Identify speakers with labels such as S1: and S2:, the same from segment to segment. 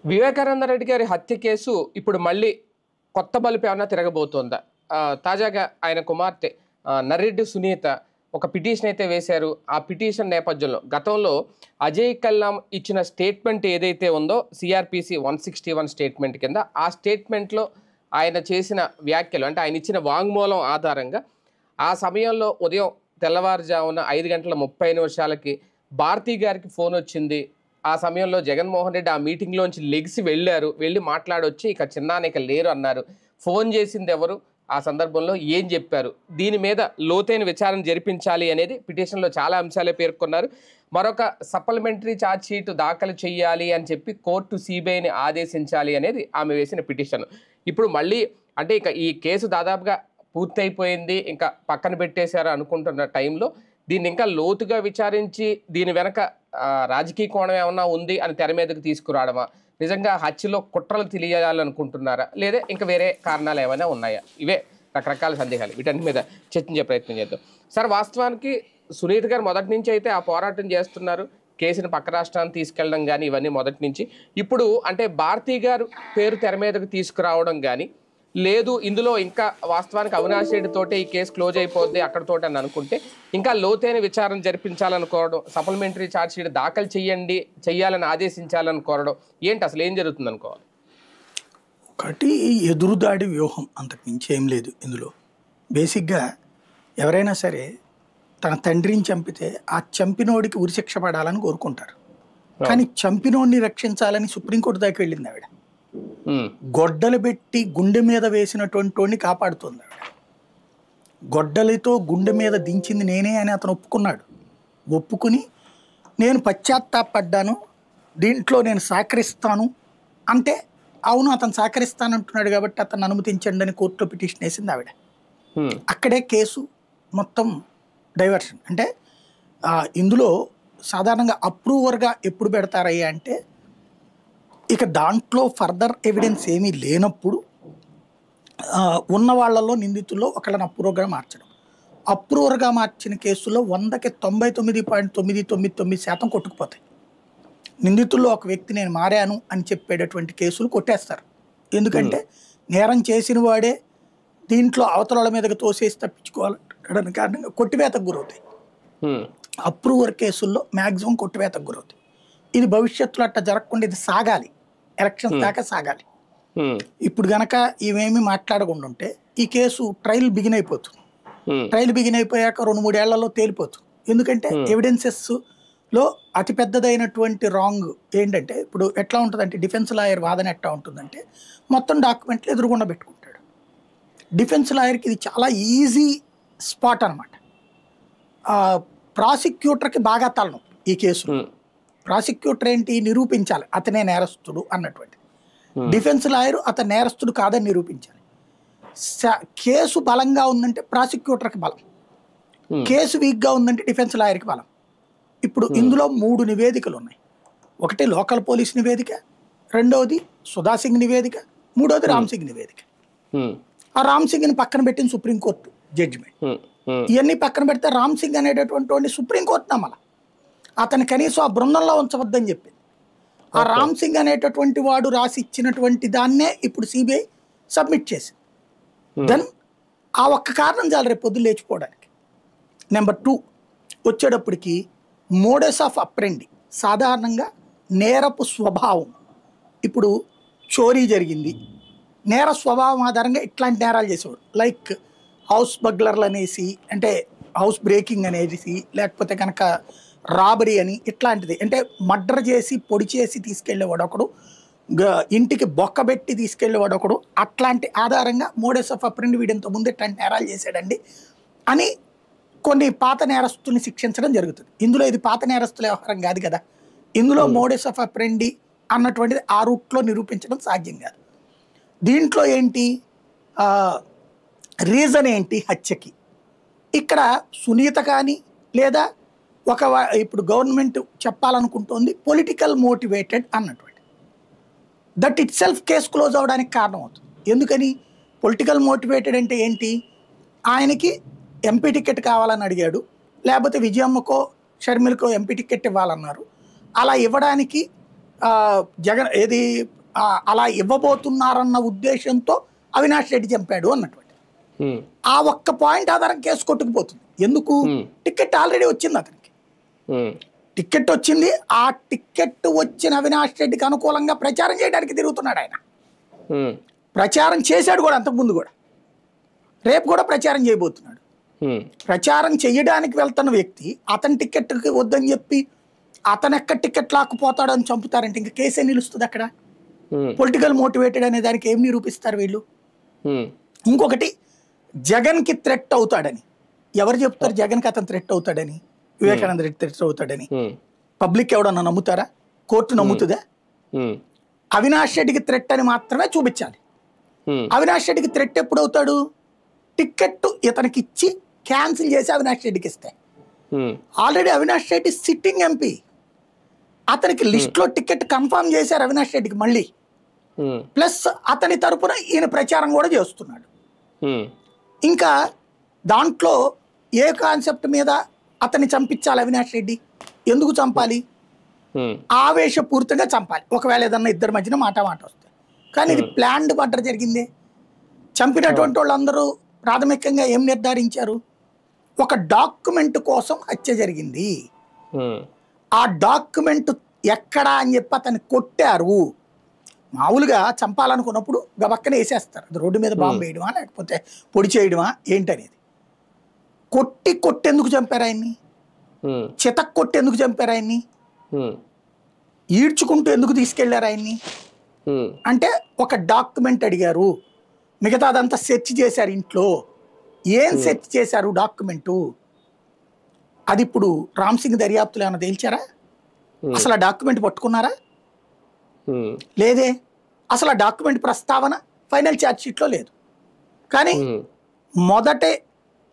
S1: వివేకానంద రెడ్డి గారి హత్య కేసు ఇప్పుడు మళ్ళీ కొత్త మలుపు ఏమన్నా తిరగబోతోందా? తాజాగా ఆయన కుమార్తె నర్రెడ్డి సునీత ఒక పిటిషన్ అయితే వేశారు. ఆ పిటిషన్ నేపథ్యంలో గతంలో అజయ్ కల్లాం ఇచ్చిన స్టేట్మెంట్ ఏదైతే ఉందో సిఆర్పిసి 161 స్టేట్మెంట్ కింద, ఆ స్టేట్మెంట్లో ఆయన చేసిన వ్యాఖ్యలు అంటే ఆయన ఇచ్చిన వాంగ్మూలం ఆధారంగా ఆ సమయంలో ఉదయం తెల్లవారుజామున 5:30 భారతి గారికి ఫోన్ వచ్చింది. ఆ సమయంలో జగన్మోహన్ రెడ్డి ఆ మీటింగ్లోంచి లెగిసి వెళ్ళారు. వెళ్ళి మాట్లాడొచ్చి ఇక చిన్నాన్న ఇక లేరు అన్నారు. ఫోన్ చేసింది ఎవరు, ఆ సందర్భంలో ఏం చెప్పారు, దీని మీద లోతైన విచారణ జరిపించాలి అనేది పిటిషన్లో చాలా అంశాలే పేర్కొన్నారు. మరొక సప్లిమెంటరీ ఛార్జ్ షీట్ దాఖలు చేయాలి అని చెప్పి కోర్టు సిబిఐని ఆదేశించాలి అనేది ఆమె వేసిన పిటిషన్. ఇప్పుడు మళ్ళీ అంటే ఇక ఈ కేసు దాదాపుగా పూర్తయిపోయింది, ఇంకా పక్కన పెట్టేశారు అనుకుంటున్న టైంలో దీన్ని ఇంకా లోతుగా విచారించి దీని వెనక రాజకీయ కోణం ఏమన్నా ఉంది అని తెర మీదకి తీసుకురావడమా, నిజంగా హత్యలో కుట్రలు తెలియాలనుకుంటున్నారా, లేదా ఇంకా వేరే కారణాలు ఏమైనా ఉన్నాయా? ఇవే రకరకాల సందేహాలు. వీటన్నిటి మీద చర్చించే ప్రయత్నం చేద్దాం. సార్, వాస్తవానికి సునీత గారు మొదటి నుంచి అయితే ఆ పోరాటం చేస్తున్నారు. కేసుని పక్క రాష్ట్రాన్ని తీసుకెళ్ళడం కానీ ఇవన్నీ మొదటి నుంచి. ఇప్పుడు అంటే భారతి గారు పేరు తెర మీదకి తీసుకురావడం కానీ లేదు, ఇందులో ఇంకా వాస్తవానికి అవినాష్ రెడ్డి తోటే ఈ కేసు క్లోజ్ అయిపోద్ది అక్కడతోటి అని అనుకుంటే ఇంకా లోతైన విచారణ జరిపించాలనుకోవడం, సప్లిమెంటరీ ఛార్జ్ షీట్ దాఖలు చెయ్యాలని ఆదేశించాలని కోరడం, ఏంటి అసలు ఏం జరుగుతుంది అనుకోవాలి?
S2: ఒకటి ఎదురుదాడి వ్యూహం, అంతకు మించి ఏం లేదు ఇందులో. బేసిక్గా ఎవరైనా సరే తన తండ్రిని చంపితే ఆ చంపినోడికి ఉరిశిక్ష పడాలని కోరుకుంటారు. కానీ చంపినోడిని రక్షించాలని సుప్రీంకోర్టు దాకా వెళ్ళింది ఆవిడ. గొడ్డలు పెట్టి గుండె మీద వేసినటువంటి వాడిని కాపాడుతుంది ఆవిడ. గొడ్డలితో గుండె మీద దించింది నేనే అని అతను ఒప్పుకున్నాడు. ఒప్పుకుని నేను పశ్చాత్తాపడ్డాను, దీంట్లో నేను సహకరిస్తాను అంటే, అవును అతను సహకరిస్తానంటున్నాడు కాబట్టి అతను అనుమతించండి అని కోర్టులో పిటిషన్ వేసింది ఆవిడ. అక్కడే కేసు మొత్తం డైవర్షన్. అంటే ఇందులో సాధారణంగా అప్రూవర్గా ఎప్పుడు పెడతారయ్యా అంటే, ఇక దాంట్లో ఫర్దర్ ఎవిడెన్స్ ఏమీ లేనప్పుడు ఉన్న వాళ్ళల్లో నిందితుల్లో ఒకళ్ళని అప్రూవర్గా మార్చడం. అప్రూవర్గా మార్చిన కేసుల్లో 100కి 99.999% కొట్టుకుపోతాయి. నిందితుల్లో ఒక వ్యక్తి నేను మారాను అని చెప్పేటటువంటి కేసులు కొట్టేస్తారు. ఎందుకంటే నేరం చేసిన వాడే దీంట్లో అవతల మీదకి తోసేసి తప్పించుకోవాలంటే కారణంగా కొట్టివేతకు గురవుతాయి. అప్రూవర్ కేసుల్లో మ్యాక్సిమం కొట్టివేతకు గురవుతాయి. ఇది భవిష్యత్తులో అట్లా జరగకుండా ఇది సాగాలి, ఎలక్షన్స్ దాకా సాగాలి. ఇప్పుడు గనక ఇవేమి మాట్లాడకుండా ఉంటే ఈ కేసు ట్రయల్ బిగిన్ అయిపోతుంది. ట్రయల్ బిగిన్ అయిపోయాక 2-3 ఏళ్లలో తేలిపోతుంది. ఎందుకంటే ఎవిడెన్సెస్ లో అతిపెద్దదైనటువంటి రాంగ్ ఏంటంటే, ఇప్పుడు ఎట్లా ఉంటుందంటే డిఫెన్స్ లాయర్ వాదన ఎట్లా ఉంటుందంటే మొత్తం డాక్యుమెంట్లు ఎదురుగుండా పెట్టుకుంటాడు. డిఫెన్స్ లాయర్కి ఇది చాలా ఈజీ స్పాట్ అనమాట. ప్రాసిక్యూటర్కి బాగా తలనొప్పి ఈ కేసులో. ప్రాసిక్యూటర్ ఏంటి, నిరూపించాలి అతనే నేరస్తుడు అన్నటువంటి. డిఫెన్స్ లాయర్ అతను నేరస్తుడు కాదని నిరూపించాలి. కేసు బలంగా ఉందంటే ప్రాసిక్యూటర్కి బలం, కేసు వీక్గా ఉందంటే డిఫెన్స్ లాయర్కి బలం. ఇప్పుడు ఇందులో 3 నివేదికలు ఉన్నాయి. ఒకటి లోకల్ పోలీస్ నివేదిక, రెండవది సుధా సింగ్ నివేదిక, మూడవది రామ్ సింగ్ నివేదిక. ఆ రామ్ సింగ్ని పక్కన పెట్టిన సుప్రీంకోర్టు జడ్జిమెంట్. ఇవన్నీ పక్కన పెడితే రామ్ సింగ్ అనేటటువంటి వాడిని సుప్రీంకోర్టు నమ్మల, అతను కనీసం ఆ బృందంలో ఉంచవద్దని చెప్పింది. ఆ రామ్ సింగ్ అనేటటువంటి వాడు రాసి ఇచ్చినటువంటి దాన్నే ఇప్పుడు సిబిఐ సబ్మిట్ చేసింది. దెన్ ఆ ఒక్క కారణం చాలు రేపు పొద్దున్న లేచిపోవడానికి. నెంబర్ 2 వచ్చేటప్పటికి మోడస్ ఆఫ్ అప్రెండి, సాధారణంగా నేరపు స్వభావం. ఇప్పుడు చోరీ జరిగింది, నేర స్వభావం ఆధారంగా ఇట్లాంటి నేరాలు చేసేవాడు. లైక్ హౌస్ బగ్లర్లు అనేసి, అంటే హౌస్ బ్రేకింగ్ అనేసి, లేకపోతే కనుక రాబరీ అని, ఇట్లాంటిది. అంటే మర్డర్ చేసి పొడి చేసి తీసుకెళ్ళేవాడు ఒకడు, ఇంటికి బొక్కబెట్టి తీసుకెళ్ళేవాడు ఒకడు. అట్లాంటి ఆధారంగా మోడస్ ఆఫ్ అప్రెండి వీడింత ముందు ఇట్లాంటి నేరాలు చేశాడండి అని కొన్ని పాత నేరస్తుల్ని శిక్షించడం జరుగుతుంది. ఇందులో ఇది పాత నేరస్తుల వ్యవహారం కాదు కదా. ఇందులో మోడస్ ఆఫ్ అప్రెండి అన్నటువంటిది ఆ రూట్లో నిరూపించడం సాధ్యం కాదు. దీంట్లో ఏంటి రీజన్ ఏంటి హత్యకి? ఇక్కడ సునీత కానీ లేదా ఇప్పుడు గవర్నమెంట్ చెప్పాలనుకుంటోంది పొలిటికల్ మోటివేటెడ్ అన్నటువంటి, that it self case close అవ్వడానికి కారణం అవుతుంది. ఎందుకని పొలిటికల్ మోటివేటెడ్ అంటే ఏంటి? ఆయనకి ఎంపీ టికెట్ కావాలని అడిగాడు, లేకపోతే విజయమ్మకో షర్మిలకో ఎంపీ టికెట్ ఇవ్వాలన్నారు. అలా ఇవ్వడానికి జగన్ ఏది అలా ఇవ్వబోతున్నారన్న ఉద్దేశంతో అవినాష్ రెడ్డి చంపాడు అన్నటువంటి ఆ ఒక్క పాయింట్ ఆధారం కేసు కొట్టుకుపోతుంది. ఎందుకు? టికెట్ ఆల్రెడీ వచ్చింది అతనికి, టికెట్ వచ్చింది. ఆ టికెట్ వచ్చిన అవినాష్ రెడ్డికి అనుకూలంగా ప్రచారం చేయడానికి తిరుగుతున్నాడు ఆయన. ప్రచారం చేశాడు కూడా, అంతకుముందు కూడా, రేపు కూడా ప్రచారం చేయబోతున్నాడు. ప్రచారం చేయడానికి వెళ్తున్న వ్యక్తి అతని టికెట్కి వద్దని చెప్పి అతను ఎక్కడ టికెట్ లాక్కుపోతాడు అని చంపుతారంటే ఇంకా కేసే నిలుస్తుంది అక్కడ. పొలిటికల్ మోటివేటెడ్ అనే దానికి ఏం నిరూపిస్తారు వీళ్ళు? ఇంకొకటి, జగన్కి థ్రెట్ అవుతాడని ఎవరు చెప్తారు? జగన్కి అతను థ్రెట్ అవుతాడని, వివేకానంద రెడ్డి థ్రెట్ అవుతాడని పబ్లిక్ ఎవడన్నా నమ్ముతారా? కోర్టు నమ్ముతుందా? అవినాష్ రెడ్డికి థ్రెట్ అని మాత్రమే చూపించాలి. అవినాష్ రెడ్డికి థ్రెట్ ఎప్పుడు అవుతాడు? టికెట్ ఇతనికి ఇచ్చి క్యాన్సిల్ చేసి అవినాష్ రెడ్డికి ఇస్తే. Already Avinash Reddy sitting MP, అతనికి లిస్ట్ లో టికెట్ కన్ఫర్మ్ చేశారు అవినాష్ రెడ్డికి మళ్ళీ. ప్లస్ అతని తరపున ఈయన ప్రచారం కూడా చేస్తున్నాడు. ఇంకా దాంట్లో ఏ కాన్సెప్ట్ మీద అతన్ని చంపించాలి అవినాష్ రెడ్డి? ఎందుకు చంపాలి? ఆవేశపూరితంగా చంపాలి, ఒకవేళ ఏదన్నా ఇద్దరి మధ్యన మాట వస్తాయి. కానీ ఇది ప్లాన్డ్ మర్డర్ జరిగింది. చంపినటువంటి వాళ్ళందరూ ప్రాథమికంగా ఏం నిర్ధారించారు? ఒక డాక్యుమెంట్ కోసం హత్య జరిగింది. ఆ డాక్యుమెంట్ ఎక్కడా అని చెప్పి అతన్ని కొట్టారు. మామూలుగా చంపాలనుకున్నప్పుడు గబక్కన వేసేస్తారు, అది రోడ్డు మీద బాంబు వేయడమా లేకపోతే పొడి చేయడమా ఏంటనేది. కొట్టెందుకు చంపారు ఆయన్ని? చితక్ కొట్టెందుకు చంపారు ఆయన్ని? ఈడ్చుకుంటూ ఎందుకు తీసుకెళ్లారు ఆయన్ని? అంటే ఒక డాక్యుమెంట్ అడిగారు, మిగతాదంతా సెర్చ్ చేశారు ఇంట్లో. ఏం సెర్చ్ చేశారు? డాక్యుమెంటు. అది ఇప్పుడు రామ్ సింగ్ దర్యాప్తులు ఏమైనా తేల్చారా? అసలు ఆ డాక్యుమెంట్ పట్టుకున్నారా? లేదే. అసలు ఆ డాక్యుమెంట్ ప్రస్తావన ఫైనల్ ఛార్జ్ షీట్లో లేదు. కానీ మొదటే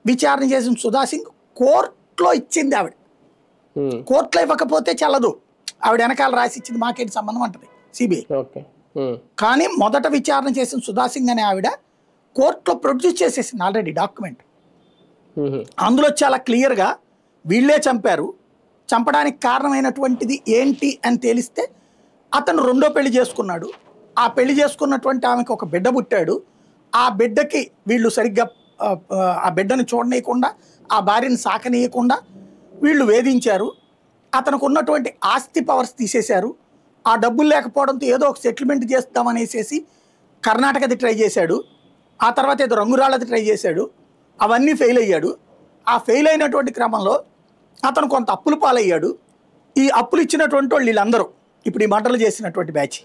S2: విచారణ చేసిన సుధా సింగ్ కోర్టులో ఇచ్చింది ఆవిడ. కోర్టులో ఇవ్వకపోతే చల్లదు, ఆవిడ వెనకాల రాసి ఇచ్చింది మాకేంటి సంబంధం అంటది సిబిఐ. కానీ మొదట విచారణ చేసిన సుధా సింగ్ అనే ఆవిడ కోర్టులో ప్రొడ్యూస్ చేసేసింది ఆల్రెడీ డాక్యుమెంట్. అందులో చాలా క్లియర్గా వీళ్ళే చంపారు, చంపడానికి కారణమైనటువంటిది ఏంటి అని తేలిస్తే అతను రెండో పెళ్లి చేసుకున్నాడు. ఆ పెళ్లి చేసుకున్నటువంటి ఆమెకు ఒక బిడ్డ పుట్టాడు. ఆ బిడ్డకి వీళ్ళు సరిగ్గా ఆ బిడ్డను చూడనీయకుండా, ఆ భార్యను సాకనీయకుండా వీళ్ళు వేధించారు. అతనికి ఉన్నటువంటి ఆస్తి పవర్స్ తీసేశారు. ఆ డబ్బులు లేకపోవడంతో ఏదో ఒక సెటిల్మెంట్ చేస్తామనేసి కర్ణాటకది ట్రై చేశాడు. ఆ తర్వాత ఏదో రంగురాళ్ళది ట్రై చేశాడు. అవన్నీ ఫెయిల్ అయ్యాడు. ఆ ఫెయిల్ అయినటువంటి క్రమంలో అతను కొంత అప్పులు పాలయ్యాడు. ఈ అప్పులు ఇచ్చినటువంటి వాళ్ళు వీళ్ళందరూ, ఇప్పుడు ఈ మర్డర్లు చేసినటువంటి బ్యాచ్,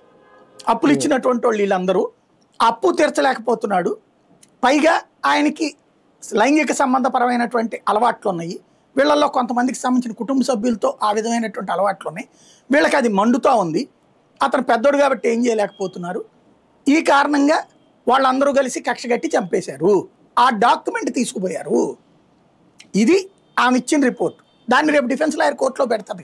S2: అప్పులు ఇచ్చినటువంటి వాళ్ళు వీళ్ళందరూ అప్పు తీర్చలేకపోతున్నాడు. పైగా ఆయనకి లైంగిక సంబంధపరమైనటువంటి అలవాట్లు ఉన్నాయి. వీళ్ళల్లో కొంతమందికి సంబంధించిన కుటుంబ సభ్యులతో ఆ విధమైనటువంటి అలవాట్లు ఉన్నాయి. వీళ్ళకి అది మండుతూ ఉంది. అతను పెద్దోడు కాబట్టి ఏం చేయలేకపోతున్నారు. ఈ కారణంగా వాళ్ళందరూ కలిసి కక్ష కట్టి చంపేశారు. ఆ డాక్యుమెంట్ తీసుకుపోయారు. ఇది ఆమె ఇచ్చిన రిపోర్ట్. దాన్ని రేపు డిఫెన్స్ లాయర్ కోర్టులో పెడతారు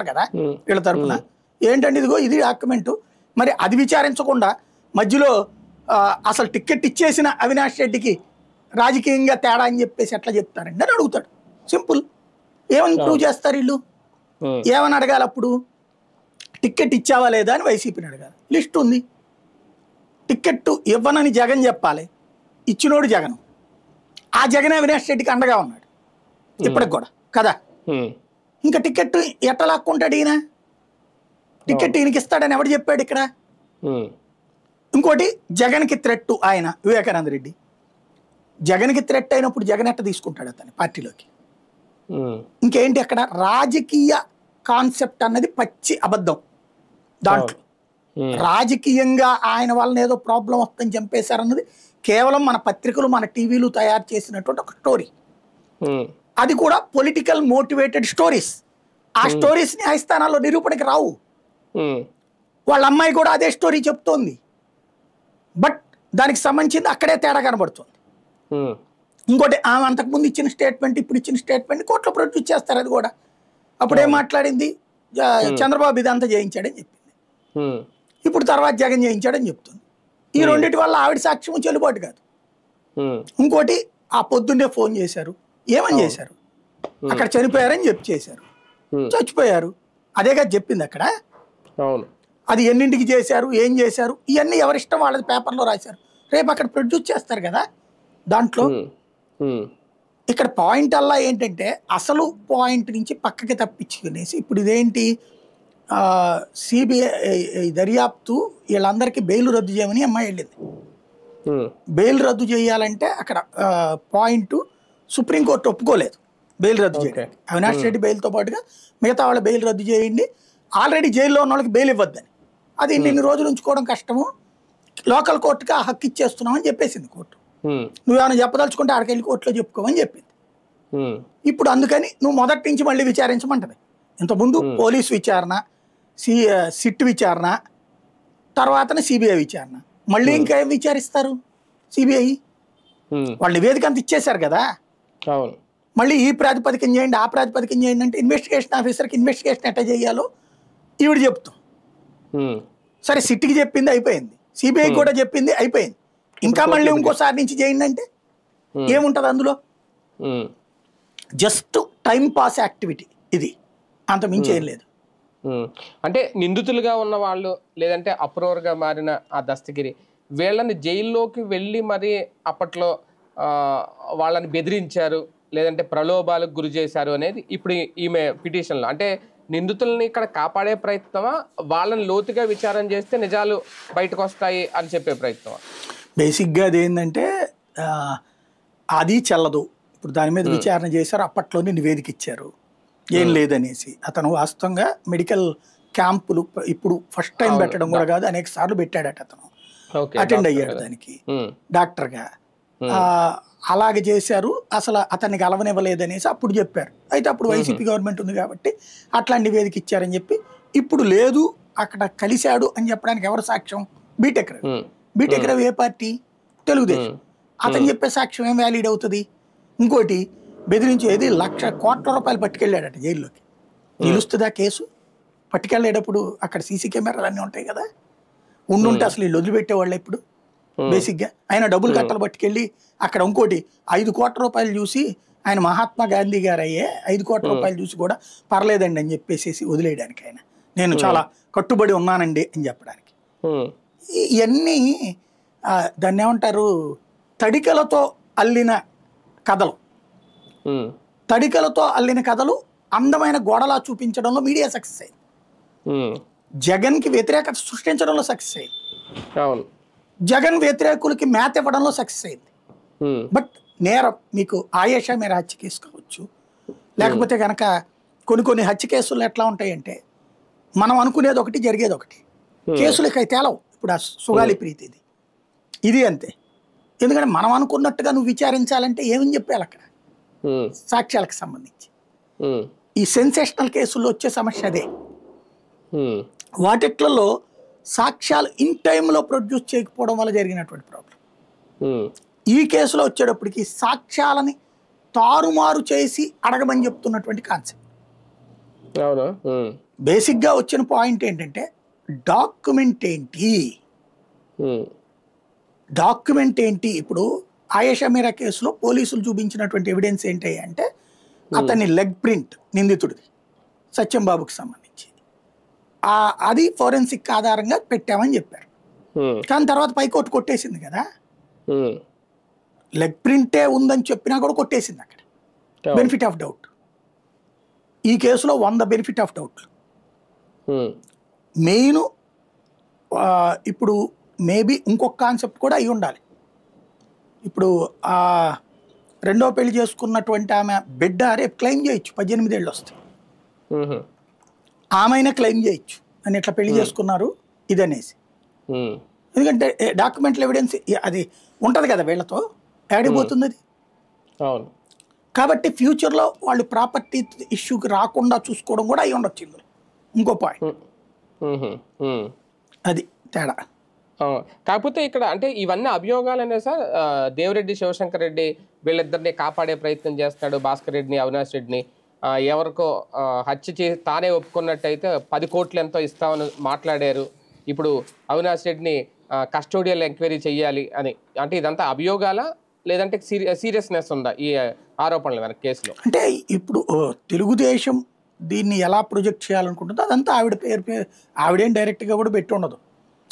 S2: కదా వీళ్ళ తరఫున. ఏంటంటే ఇదిగో ఇది డాక్యుమెంటు. మరి అది విచారించకుండా మధ్యలో అసలు టికెట్ ఇచ్చేసిన అవినాష్ రెడ్డికి రాజకీయంగా తేడా అని చెప్పేసి ఎట్లా చెప్తారండి అని అడుగుతాడు. సింపుల్. ఏమని ప్రూవ్ చేస్తారు వీళ్ళు? ఏమని అడగాలి అప్పుడు? టికెట్ ఇచ్చావా లేదా అని వైసీపీని అడగాలి. లిస్ట్ ఉంది. టికెట్ ఇవ్వనని జగన్ చెప్పాలి, ఇచ్చినోడు జగన్. ఆ జగన్ అవినాష్ రెడ్డికి అండగా ఉన్నాడు ఇప్పటికి కూడా కదా. ఇంకా టికెట్ ఎట్లా లాక్కుంటాడు ఈయన? టికెట్ ఈయనకి ఇస్తాడని ఎవడు చెప్పాడు ఇక్కడ? ఇంకోటి, జగన్కి థ్రెట్ ఆయన వివేకానంద రెడ్డి. జగన్కి థ్రెట్ అయినప్పుడు జగన్ ఎట్ట తీసుకుంటాడు అతన్ని పార్టీలోకి? ఇంకేంటి అక్కడ? రాజకీయ కాన్సెప్ట్ అన్నది పచ్చి అబద్ధం. దాంట్లో రాజకీయంగా ఆయన వలన ఏదో ప్రాబ్లం వస్తుందని చంపేశారన్నది కేవలం మన పత్రికలు మన టీవీలు తయారు చేసినటువంటి ఒక స్టోరీ. అది కూడా పొలిటికల్ మోటివేటెడ్ స్టోరీస్. ఆ స్టోరీస్ న్యాయస్థానాల్లో నిరూపణకి రావు. వాళ్ళ అమ్మాయి కూడా అదే స్టోరీ చెప్తోంది. బట్ దానికి సంబంధించింది అక్కడే తేడా కనబడుతుంది. ఇంకోటి, ఆమె అంతకుముందు ఇచ్చిన స్టేట్మెంట్ ఇప్పుడు ఇచ్చిన స్టేట్మెంట్ కోర్టులో ప్రొడ్యూస్ చేస్తారు. అది కూడా అప్పుడు ఏం మాట్లాడింది? చంద్రబాబు ఇదంతా చేయించాడని చెప్పింది. ఇప్పుడు తర్వాత జగన్ చేయించాడని చెప్తుంది. ఈ రెండింటి వల్ల ఆవిడ సాక్ష్యం చెల్లుబాటు కాదు. ఇంకోటి, ఆ పొద్దున్నే ఫోన్ చేశారు. ఏమని చేశారు? అక్కడ చనిపోయారని చెప్పి చేశారు. చచ్చిపోయారు, అదే కదా చెప్పింది అక్కడ. అది ఎన్నింటికి చేశారు, ఏం చేశారు, ఇవన్నీ ఎవరిష్టం వాళ్ళది పేపర్లో రాశారు. రేపు అక్కడ ప్రొడ్యూస్ చేస్తారు కదా దాంట్లో. ఇక్కడ పాయింట్ అలా ఏంటంటే అసలు పాయింట్ నుంచి పక్కకి తప్పించుకునేసి ఇప్పుడు ఇదేంటి సిబిఐ దర్యాప్తు వీళ్ళందరికీ బెయిల్ రద్దు చేయమని అమ్మాయి వెళ్ళింది. బెయిల్ రద్దు చేయాలంటే అక్కడ పాయింట్ సుప్రీంకోర్టు ఒప్పుకోలేదు బెయిల్ రద్దు చేయడానికి. అవినాష్ రెడ్డి బెయిల్తో పాటుగా మిగతా వాళ్ళ బెయిల్ రద్దు చేయండి, ఆల్రెడీ జైల్లో ఉన్న వాళ్ళకి బెయిల్ ఇవ్వద్దని. అది ఇన్ని రోజులు ఉంచుకోవడం కష్టము, లోకల్ కోర్టుకి ఆ హక్కు ఇచ్చేస్తున్నామని చెప్పేసింది కోర్టు. నువ్వేమైనా చెప్పదలుచుకుంటే ఆడికి వెళ్ళి కోర్టులో చెప్పుకోమని చెప్పింది. ఇప్పుడు అందుకని నువ్వు మొదటి నుంచి మళ్ళీ విచారించమంటది. ఇంతకుముందు పోలీస్ విచారణ, సిట్ విచారణ, తర్వాతనే సిబిఐ విచారణ. మళ్ళీ ఇంకేం విచారిస్తారు సిబిఐ? వాళ్ళు నివేదిక అంత ఇచ్చేశారు కదా, మళ్ళీ ఈ ప్రాతిపదికన చేయండి ఆ ప్రాతిపదికన చేయండి అంటే ఇన్వెస్టిగేషన్ ఆఫీసర్కి ఇన్వెస్టిగేషన్ ఎట్లా చేయాలో ఈవిడ చెప్తాం. సరే సిట్కి చెప్పింది అయిపోయింది, సిబిఐ కూడా చెప్పింది అయిపోయింది, ఇంకా మళ్ళీ ఇంకోసారి నుంచి చేయండి అంటే ఏముంటుంది అందులో? జస్ట్ టైం పాస్ యాక్టివిటీ ఇది, అంత మించి ఏం లేదు.
S1: అంటే నిందితులుగా ఉన్న వాళ్ళు లేదంటే అప్రూవర్గా మారిన ఆ దస్తగిరి వీళ్ళని జైల్లోకి వెళ్ళి మరి అప్పట్లో వాళ్ళని బెదిరించారు లేదంటే ప్రలోభాలకు గురి చేశారు అనేది ఇప్పుడు ఈమె పిటిషన్లో. అంటే నిందితుల్ని ఇక్కడ కాపాడే ప్రయత్నమా, వాళ్ళని లోతుగా విచారణ చేస్తే నిజాలు బయటకు వస్తాయి అని చెప్పే ప్రయత్నమా?
S2: బేసిక్గా అది ఏంటంటే అది చెల్లదు. ఇప్పుడు దాని మీద విచారణ చేశారు, అప్పట్లోనే నివేదిక ఇచ్చారు ఏం లేదనేసి. అతను వాస్తవంగా మెడికల్ క్యాంపులు ఇప్పుడు ఫస్ట్ టైం పెట్టడం కూడా కాదు, అనేక సార్లు పెట్టాడట. అతను అటెండ్ అయ్యాడు దానికి డాక్టర్గా. అలాగే చేశారు, అసలు అతన్ని కలవనివ్వలేదనేసి అప్పుడు చెప్పారు. అయితే అప్పుడు వైసీపీ గవర్నమెంట్ ఉంది కాబట్టి అట్లాంటి నివేదిక ఇచ్చారని చెప్పి, ఇప్పుడు లేదు అక్కడ కలిశాడు అని చెప్పడానికి ఎవరు సాక్ష్యం? బీటెక్ రవి. బీటెక్ రవి ఏ పార్టీ? తెలుగుదేశం. అతను చెప్పే సాక్ష్యం ఏం వ్యాలిడ్ అవుతుంది? ఇంకోటి బెదిరించి ఏది 1,00,000 కోట్ల రూపాయలు పట్టుకెళ్ళాడట జైల్లోకి. నిలుస్తుందా కేసు? పట్టుకెళ్ళేటప్పుడు అక్కడ సీసీ కెమెరాలు అన్నీ ఉంటాయి కదా, ఉండుంటే అసలు వీళ్ళు వదిలిపెట్టేవాళ్ళు ఇప్పుడు బేసిక్గా. ఆయన డబ్బులు కట్టలు పట్టుకెళ్ళి అక్కడ ఇంకోటి 5 కోట్ల రూపాయలు చూసి ఆయన మహాత్మా గాంధీ గారు అయ్యే 5 కోట్ల రూపాయలు చూసి కూడా పర్లేదండి అని చెప్పేసి వదిలేయడానికి, ఆయన నేను చాలా కట్టుబడి ఉన్నానండి అని చెప్పడానికి. ఇవన్నీ దాన్ని ఏమంటారు, తడికలతో అల్లిన కథలు. తడికలతో అల్లిన కథలు అందమైన గోడలా చూపించడంలో మీడియా సక్సెస్ అయింది, జగన్కి వ్యతిరేకత సృష్టించడంలో సక్సెస్ అయింది, జగన్ వ్యతిరేకులకి మ్యాథ్ ఇవ్వడంలో సక్సెస్ అయింది. బట్ నేరం మీకు ఆయేషా మీద హత్య కేసు కావచ్చు, లేకపోతే కనుక కొన్ని హత్య కేసులు ఎట్లా ఉంటాయంటే మనం అనుకునేది ఒకటి జరిగేది ఒకటి, కేసులకి తేలవు. ఇప్పుడు ఆ సుగాలి ప్రీతి ఇది అంతే. ఎందుకంటే మనం అనుకున్నట్టుగా నువ్వు విచారించాలంటే ఏమని చెప్పాలి అక్కడ సాక్ష్యాలకు సంబంధించి. ఈ సెన్సేషనల్ కేసుల్లో వచ్చే సమస్య అదే. వాటిట్లలో సాక్ష్యాలు ఇన్ టైంలో ప్రొడ్యూస్ చేయకపోవడం వల్ల జరిగినటువంటి ప్రాబ్లం. ఈ కేసులో వచ్చేటప్పటికి సాక్ష్యాలని తారుమారు చేసి అడగమని చెప్తున్నటువంటి కాన్సెప్ట్. బేసిక్గా వచ్చిన పాయింట్ ఏంటంటే డాక్యుమెంట్ ఏంటి. ఇప్పుడు ఆయేషా మీరా కేసులో పోలీసులు చూపించినటువంటి ఎవిడెన్స్ ఏంటి అంటే అతని లెగ్ ప్రింట్ నిందితుడిది సత్యం బాబుకి సంబంధించి, అది ఫోరెన్సిక్ ఆధారంగా పెట్టామని చెప్పారు. కానీ తర్వాత పైకోర్టు కొట్టేసింది కదా, లెగ్ ప్రింటే ఉందని చెప్పినా కూడా కొట్టేసింది అక్కడ. బెనిఫిట్ ఆఫ్ డౌట్ ఈ కేసులో 100 బెనిఫిట్ ఆఫ్ డౌట్. మెయిన్ ఇప్పుడు మేబీ ఇంకొక కాన్సెప్ట్ కూడా అయి ఉండాలి. ఇప్పుడు రెండో పెళ్లి చేసుకున్నటువంటి ఆమె బిడ్డ రేపు క్లెయిమ్ చేయొచ్చు, 18 ఏళ్ళు వస్తాయి, ఆమె క్లెయిమ్ చేయొచ్చు అని ఇట్లా పెళ్లి చేసుకున్నారు ఇదనేసి. ఎందుకంటే డాక్యుమెంటల్ ఎవిడెన్స్ అది ఉంటుంది కదా వీళ్ళతో, ఏడిపోతుంది అది. కాబట్టి ఫ్యూచర్లో వాళ్ళు ప్రాపర్టీ ఇష్యూకి రాకుండా చూసుకోవడం కూడా అయి ఉండొచ్చు ఇందులో. ఇంకో పాయింట్ అది తేడా.
S1: కాకపోతే ఇక్కడ అంటే ఇవన్నీ అభియోగాలు అనే సార్, దేవిరెడ్డి శివశంకర్ రెడ్డి వీళ్ళిద్దరిని కాపాడే ప్రయత్నం చేస్తాడు, భాస్కర్ రెడ్డిని అవినాష్ రెడ్డిని ఎవరికో హత్య చేసి తానే ఒప్పుకున్నట్టయితే 10 కోట్లు ఎంతో ఇస్తామని మాట్లాడారు. ఇప్పుడు అవినాష్ రెడ్డిని కస్టోడియల్ ఎంక్వైరీ చెయ్యాలి అని. అంటే ఇదంతా అభియోగాలా లేదంటే సీరియస్నెస్ ఉందా ఈ ఆరోపణల వెనక కేసులో?
S2: అంటే ఇప్పుడు తెలుగుదేశం దీన్ని ఎలా ప్రొజెక్ట్ చేయాలనుకుంటుందో అదంతా ఆవిడ పేరు ఆవిడేం డైరెక్ట్గా కూడా పెట్టి ఉండదు.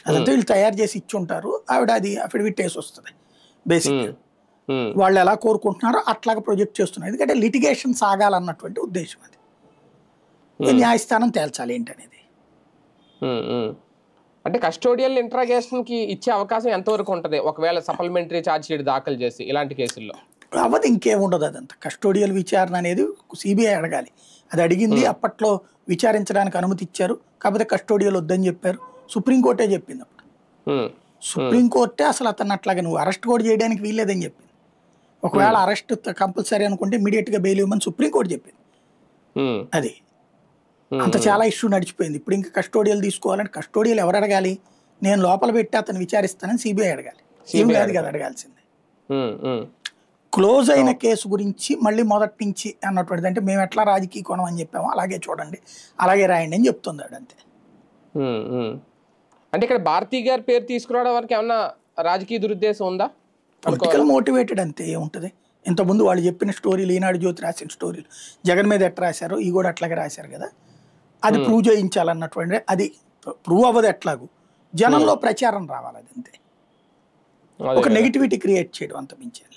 S2: అదంతా వీళ్ళు తయారు చేసి ఇచ్చి ఉంటారు. ఆవిడ అది అఫిడవిట్ వేసి వస్తుంది బేసిక్గా. వాళ్ళు ఎలా కోరుకుంటున్నారో అట్లాగా ప్రొజెక్ట్ చేస్తున్నారు. ఎందుకంటే లిటిగేషన్ సాగాలన్నటువంటి ఉద్దేశం అది. న్యాయస్థానం తేల్చాలి ఏంటనేది.
S1: అంటే కస్టోడియల్ ఇంట్రాగేషన్కి ఇచ్చే అవకాశం ఎంతవరకు ఉంటుంది ఒకవేళ సప్లిమెంటరీ ఛార్జ్ షీట్ దాఖలు చేసి ఇలాంటి కేసుల్లో?
S2: అవ్వదు, ఇంకేముండదు. అదంతా కస్టోడియల్ విచారణ అనేది సిబిఐ అడగాలి. అది అడిగింది, అప్పట్లో విచారించడానికి అనుమతి ఇచ్చారు. కాకపోతే కస్టోడియల్ వద్దని చెప్పారు. సుప్రీంకోర్టే చెప్పింది అప్పుడు. సుప్రీంకోర్టే అసలు అతను అట్లాగా నువ్వు అరెస్ట్ కూడా చేయడానికి వీల్లేదని చెప్పింది. ఒకవేళ అరెస్ట్ కంపల్సరీ అనుకుంటే ఇమీడియట్గా బెయిల్ ఇవ్వమని సుప్రీంకోర్టు చెప్పింది. అది అంత చాలా ఇష్యూ నడిచిపోయింది. ఇప్పుడు ఇంకా కస్టోడియల్ తీసుకోవాలంటే కస్టోడియల్ ఎవరు అడగాలి? నేను లోపల పెట్టి అతను విచారిస్తానని సిబిఐ అడగాలి. ఏం కాదు కదా అడగాల్సింది. క్లోజ్ అయిన కేసు గురించి మళ్ళీ మొదటి నుంచి అన్నటువంటిది, అంటే మేము ఎట్లా రాజకీయ కోణం అని చెప్పామో అలాగే చూడండి, అలాగే రాయండి అని చెప్తుంది అంతే.
S1: అంటే ఇక్కడ భారతీ గారి పేరు తీసుకురావడం వరకు ఏమన్నా రాజకీయ దురుద్దేశం ఉందా?
S2: పొలిటికల్ మోటివేటెడ్ అంతే. ఏముంటుంది, ఇంతకుముందు వాళ్ళు చెప్పిన స్టోరీలు, ఈనాడు జ్యోతి రాసిన స్టోరీలు జగన్ మీద ఎట్లా రాశారో ఈ కూడా అట్లాగే రాశారు కదా. అది ప్రూవ్ చేయించాలన్నటువంటి, అది ప్రూవ్ అవ్వదు. ఎట్లాగూ జనంలో ప్రచారం రావాలి, అది అంతే. ఒక నెగిటివిటీ క్రియేట్ చేయడం అంత మించేది.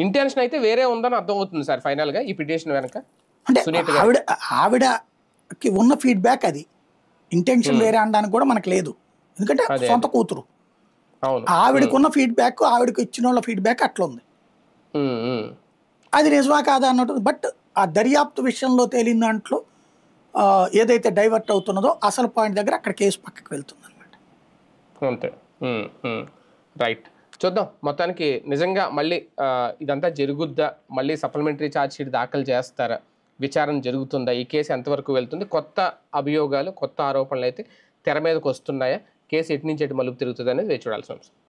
S1: ఇంటెన్షన్ అయితే వేరే ఉందని అర్థమవుతుంది సార్ ఫైనల్ గా ఈ పిటిషన్ వెనక.
S2: అంటే ఆవిడకి ఉన్న ఫీడ్బ్యాక్ అది. ఇంటెన్షన్ వేరే అనడానికి కూడా మనకు లేదు, ఎందుకంటే సొంత కూతురు. ఆవిడకు ఉన్న ఫీడ్బ్యాక్, ఆవిడకి ఇచ్చిన వాళ్ళ ఫీడ్బ్యాక్ అట్లా ఉంది. అది నిజమా కాదా అన్నట్టు. బట్ ఆ దర్యాప్తు విషయంలో తేలిన దాంట్లో ఏదైతే డైవర్ట్ అవుతున్నదో అసలు పాయింట్ దగ్గర అక్కడ కేసు పక్కకి వెళ్తుంది అనమాట.
S1: అంతే. రైట్, చూద్దాం. మొత్తానికి నిజంగా మళ్ళీ ఇదంతా జరుగుద్దా, మళ్ళీ సప్లిమెంటరీ ఛార్జ్ షీట్ దాఖలు చేస్తారా, విచారణ జరుగుతుందా, ఈ కేసు ఎంతవరకు వెళ్తుంది, కొత్త అభియోగాలు కొత్త ఆరోపణలు అయితే తెర మీదకి వస్తున్నాయా, కేసు ఎటు నుంచి ఎటు మలుపు తిరుగుతుంది అనేది వేచి చూడాల్సి ఉంది.